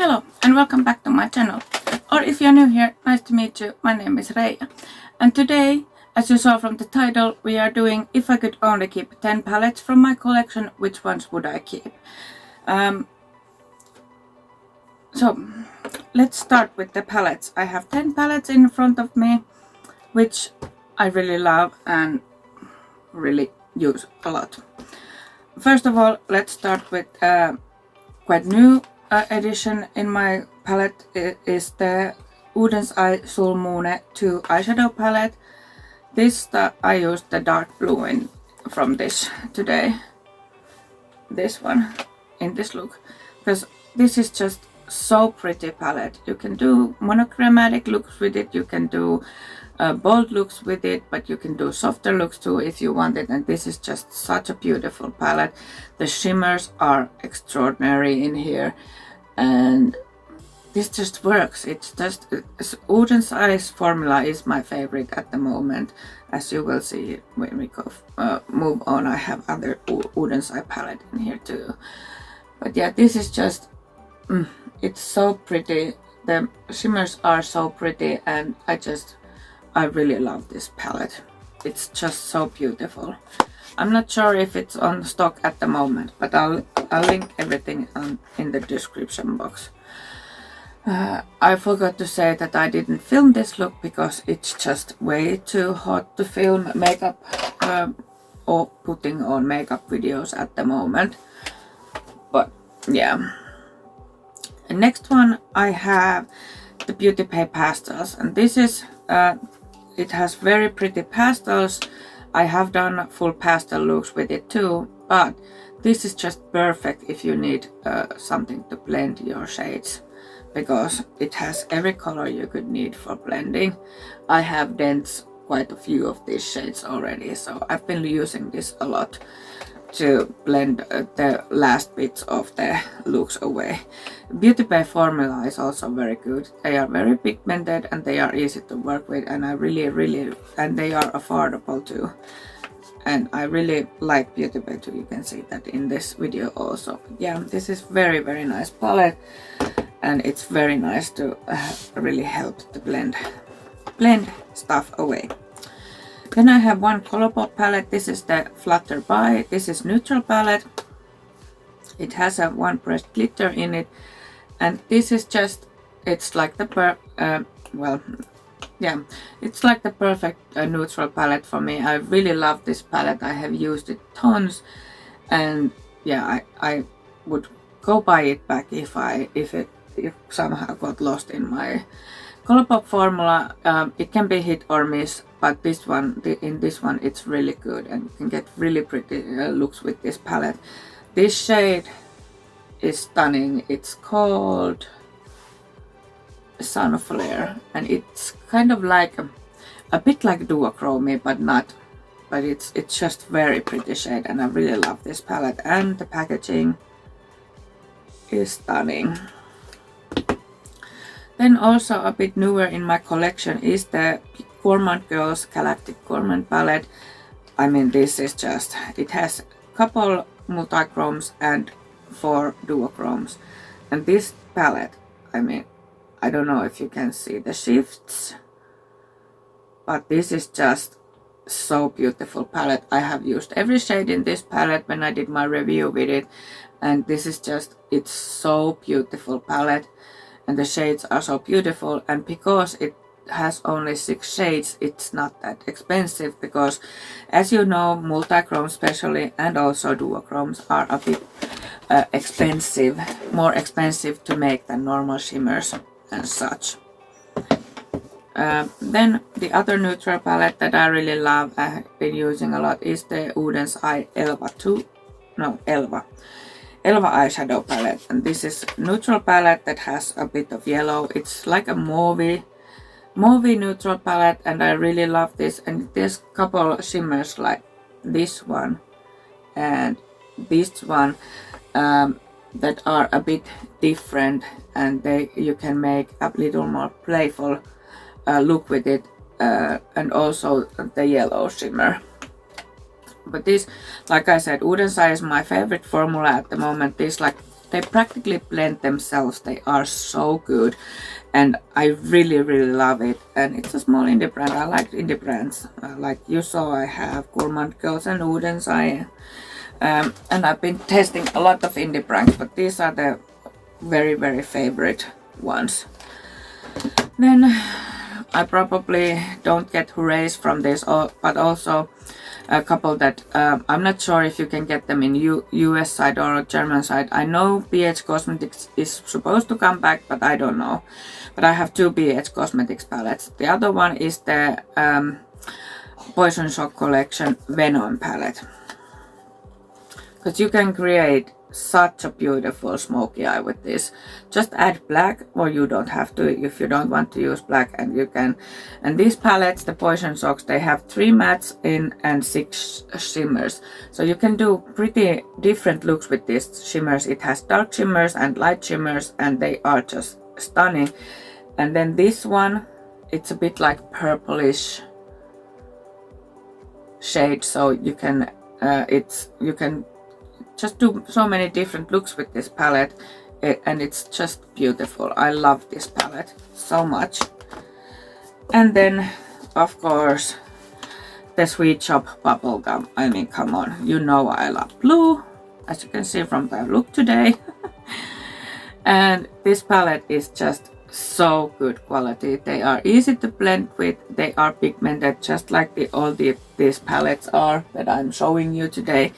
Hello and welcome back to my channel. Or if you're new here, nice to meet you. My name is Reija. And today, as you saw from the title, we are doing if I could only keep 10 palettes from my collection, which ones would I keep? So let's start with the palettes. I have 10 palettes in front of me, which I really love and really use a lot. First of all, let's start with quite new addition in my palette is the Eye Sulmune 2 eyeshadow palette. This I used the dark blue from this today. This one in this look, because this is just so pretty palette. You can do monochromatic looks with it, you can do bold looks with it, but you can do softer looks too if you want it. And this is just such a beautiful palette. The shimmers are extraordinary in here, and this just works. It's just Eye's formula is my favorite at the moment, as you will see when we go move on. I have other Eye palette in here too, but yeah, this is just it's so pretty. The shimmers are so pretty, and I really love this palette. It's just so beautiful. I'm not sure if it's on stock at the moment, but I'll link everything in the description box. I forgot to say that I didn't film this look because it's just way too hot to film makeup or putting on makeup videos at the moment. But yeah. And next one I have the Bay Pastels, and this is it has very pretty pastels. I have done full pastel looks with it too, but this is just perfect if you need something to blend your shades, because it has every color you could need for blending. I have dense quite a few of these shades already, so I've been using this a lot to blend the last bits of the looks away. Bay formula is also very good. They are very pigmented and they are easy to work with, and I really and they are affordable too. And I really like Bay too. You can see that in this video also. Yeah, this is very nice palette, and it's very nice to really help to blend stuff away. Then I have one Colourpop palette. This is the Flutter By. This is neutral palette. It has a one pressed glitter in it, and this is just, it's like the it's like the perfect neutral palette for me. I really love this palette. I have used it tons, and yeah, I would go buy it back if it somehow got lost in my Colourpop formula. It can be hit or miss, but in this one it's really good, and you can get really pretty looks with this palette. This shade is stunning. It's called Sunflare, and it's kind of like a bit like duochrome, but not. But it's just very pretty shade, and I really love this palette, and the packaging is stunning. Then also a bit newer in my collection is the Gourmand Girls Galactic Gourmand palette. I mean, this is just, it has a couple multichromes and 4 duochromes. And this palette, I mean, I don't know if you can see the shifts, but this is just so beautiful palette. I have used every shade in this palette when I did my review with it, and this is just, it's so beautiful palette. And the shades are so beautiful, and because it has only 6 shades, it's not that expensive, because as you know, multichromes especially and also duochromes are a bit expensive, more expensive to make than normal shimmers and such. Then the other neutral palette that I really love, I have been using a lot, is the Eye Elva eyeshadow palette, and this is neutral palette that has a bit of yellow. It's like a mauvey neutral palette, and I really love this. And there's a couple shimmers like this one and this one that are a bit different, and you can make a little more playful look with it, and also the yellow shimmer. But this, like I said, Eye is my favorite formula at the moment. This like they practically blend themselves. They are so good, and I really love it. And it's a small indie brand. I like indie brands. Like you saw, I have Gourmand Girls and Udens. And I've been testing a lot of indie brands, but these are the very favorite ones. Then I probably don't get hoorays from this, but also a couple that I'm not sure if you can get them in US side or German side. I know BH Cosmetics is supposed to come back, but I don't know. But I have two BH Cosmetics palettes. The other one is the Poison Shock Collection Venom palette. Because you can create such a beautiful smoky eye with this. Just add black, or you don't have to if you don't want to use black, and you can. And these palettes, the Poison Shocks, they have 3 mattes in and 6 shimmers. So you can do pretty different looks with these shimmers. It has dark shimmers and light shimmers, and they are just stunning. And then this one, it's a bit like purplish shade, so you can you can just do so many different looks with this palette, and it's just beautiful. I love this palette so much. And then of course the Sweet Shop bubblegum. I mean, come on, you know I love blue, as you can see from the look today. And this palette is just so good quality. They are easy to blend with. They are pigmented just like these palettes are that I'm showing you today.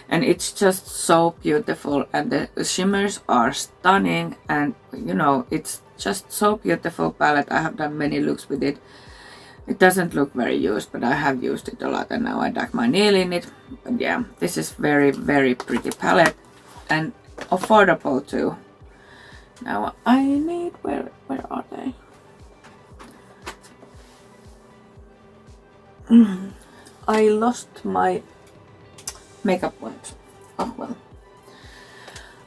And it's just so beautiful, and the shimmers are stunning, and you know, it's just so beautiful palette. I have done many looks with it. It doesn't look very used, but I have used it a lot, and now I dug my nail in it. But yeah, this is very pretty palette, and affordable too. Now I need, where are they? I lost my makeup wipes. Oh well.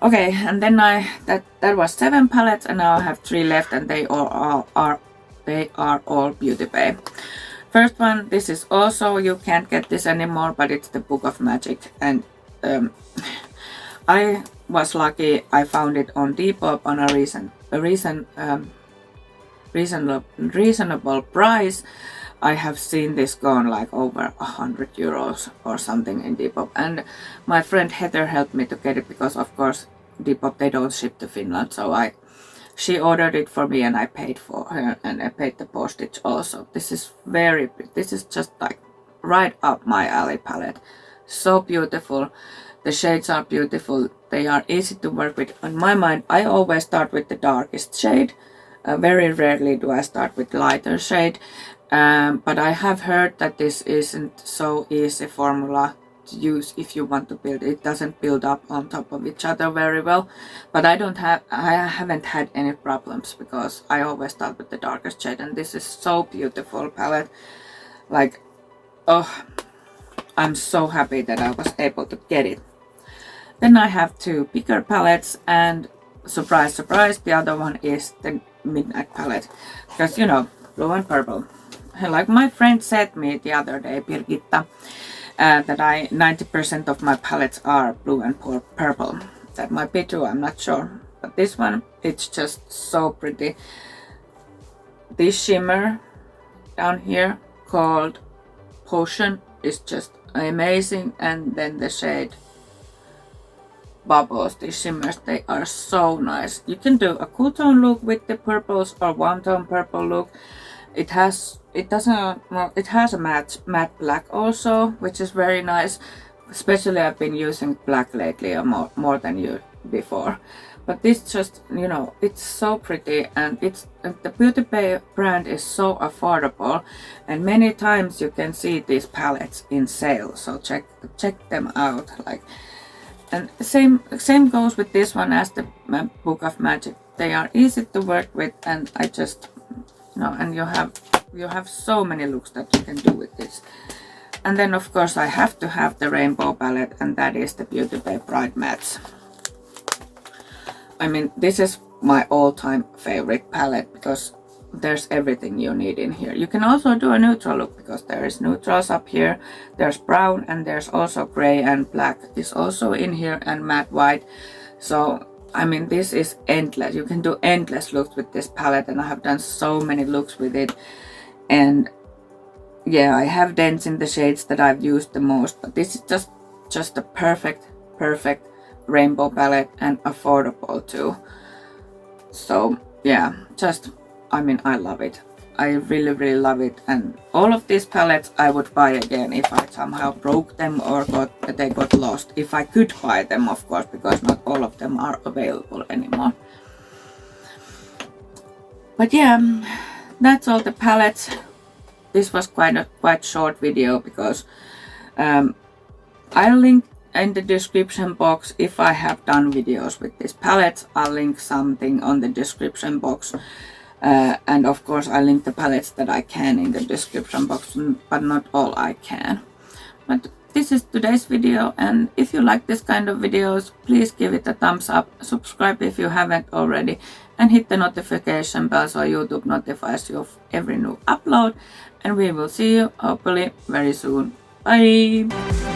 Okay, and then that was 7 palettes, and now I have 3 left, and they are all Beauty Bay. First one, this is also, you can't get this anymore, but it's the Book of Magic, and I was lucky. I found it on Depop on a reasonable price. I have seen this gone like over 100 euros or something in Depop, and my friend Heather helped me to get it because of course Depop, they don't ship to Finland, so she ordered it for me, and I paid for her, and I paid the postage also. This is just like right up my alley palette. So beautiful. The shades are beautiful. They are easy to work with. In my mind, I always start with the darkest shade. Very rarely do I start with lighter shade. But I have heard that this isn't so easy formula to use if you want to build. It doesn't build up on top of each other very well. But I haven't had any problems because I always start with the darkest shade, and this is so beautiful palette. Like, oh, I'm so happy that I was able to get it. Then I have 2 bigger palettes, and surprise, the other one is the Midnight palette, because you know, blue and purple. Like my friend said me the other day, Birgitta, that 90% of my palettes are blue and purple. That might be true, I'm not sure. But this one, it's just so pretty. This shimmer down here called Potion is just amazing, and then the shade Bubbles, these shimmers, they are so nice. You can do a cool tone look with the purples or one tone purple look. It has a matte black also, which is very nice. Especially I've been using black lately more than you before. But this just, you know, it's so pretty, and the Beauty Bay brand is so affordable, and many times you can see these palettes in sale. So check them out. Like, and same goes with this one as the Book of Magic. They are easy to work with, and I just, you know, and you have so many looks that you can do with this. And then of course I have to have the rainbow palette, and that is the Beauty Bay Pride Mattes. I mean, this is my all-time favorite palette because there's everything you need in here. You can also do a neutral look because there is neutrals up here. There's brown, and there's also gray, and black is also in here, and matte white. So I mean, this is endless. You can do endless looks with this palette, and I have done so many looks with it. And yeah, I have dents in the shades that I've used the most, but this is just a perfect rainbow palette, and affordable too. So yeah, I mean, I love it. I really love it, and all of these palettes I would buy again if I somehow broke them or they got lost. If I could buy them, of course, because not all of them are available anymore. But yeah, that's all the palettes. This was quite short video because I'll link in the description box. If I have done videos with these palettes, I'll link something on the description box. And of course I link the palettes that I can in the description box, but not all I can. But this is today's video, and if you like this kind of videos, please give it a thumbs up, subscribe if you haven't already, and hit the notification bell so YouTube notifies you of every new upload. And we will see you hopefully very soon. Bye!